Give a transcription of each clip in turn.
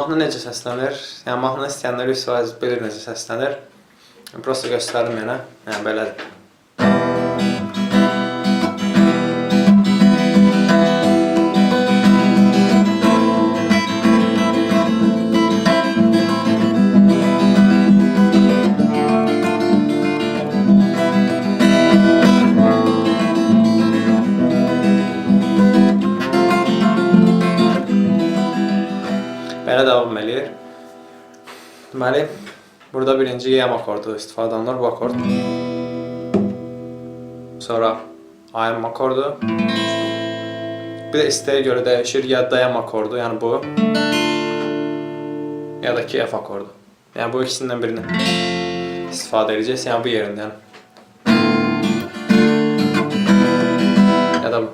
mahnı necə səslənir? Yəni mahnı istəyənlər 100% bilir necə səslənir. Prosta göstərim yenə. Yəni belədir. Belə davam eləyir. Deməli, burada birinci YM akordu istifadə olunur, bu akord. Sonra AM akordu. Bir də istəyə görə dəyişir, ya DM akordu, yəni bu. Ya da ki F akordu. Yəni bu ikisindən birini istifadə edəcəyiz, yəni bu yerində. Ya da bu.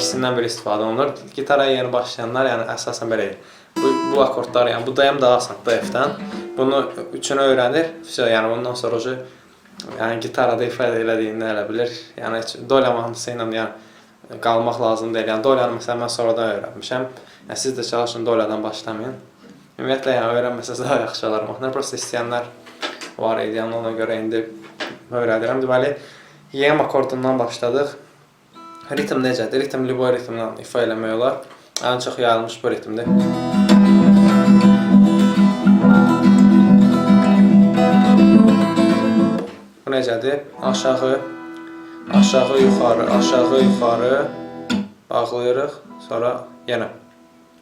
İkisindən biri istifadə olunur. Gitaraya yeni başlayanlar yəni əsasən belə edir. Bu akordlar, yəni bu dayam daha asandır F-dən. Bunu üçünü öyrənir. Yəni bundan sonra yəni gitarada ifadə elədiyini elə bilir. Yəni dolya mahnısı ilə yəni qalmaq lazım deyil. Yəni dolyanı məsələn mən sonradan öyrənmişəm. Yəni siz də çalışın dolyadan başlamayın. Ümumiyyətlə yəni öyrənməsəz daha yaxşı olar mahnılar. Prosta istəyənlər var idi. Yəni ona görə indi öyrədirəm. Deməli, YM akordundan başladıq. Ritm necədir? Ritm liboy ritmlə ifa eləmək olar. Ən çox yayılmış bu ritmdir. Bu necədir? Aşağı, aşağı, yuxarı, aşağı, yuxarı bağlayırıq. Sonra yenə.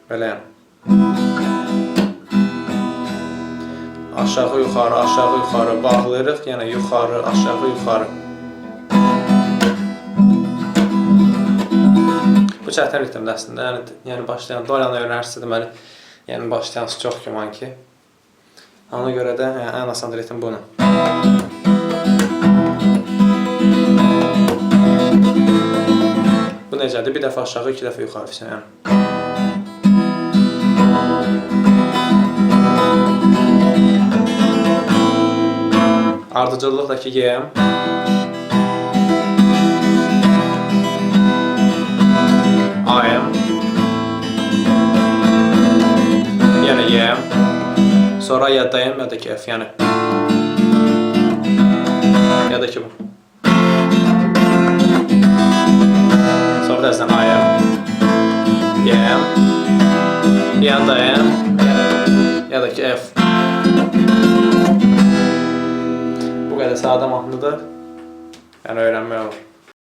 Belə yəni. Aşağı, yuxarı bağlayırıq. Yenə yuxarı, aşağı, yuxarı. Bu çətin ritmdir əslində, yəni başlayan dolyanı öyrənirsə deməli, yəni başlayansı çox güman ki. Ona görə də ən asan ritm bunu. Bu necədir? Bir dəfə aşağı, iki dəfə yuxarı yəni. Ardıcıllıqdakı YM. AM, yəni YM, sonra ya DM ya da ki F, yəni ya da ki bu. Sonra da əslən AM, YM, ya DM, ya da ki F. Bu qədər sadə mahnıdır, yəni öyrənmək olur.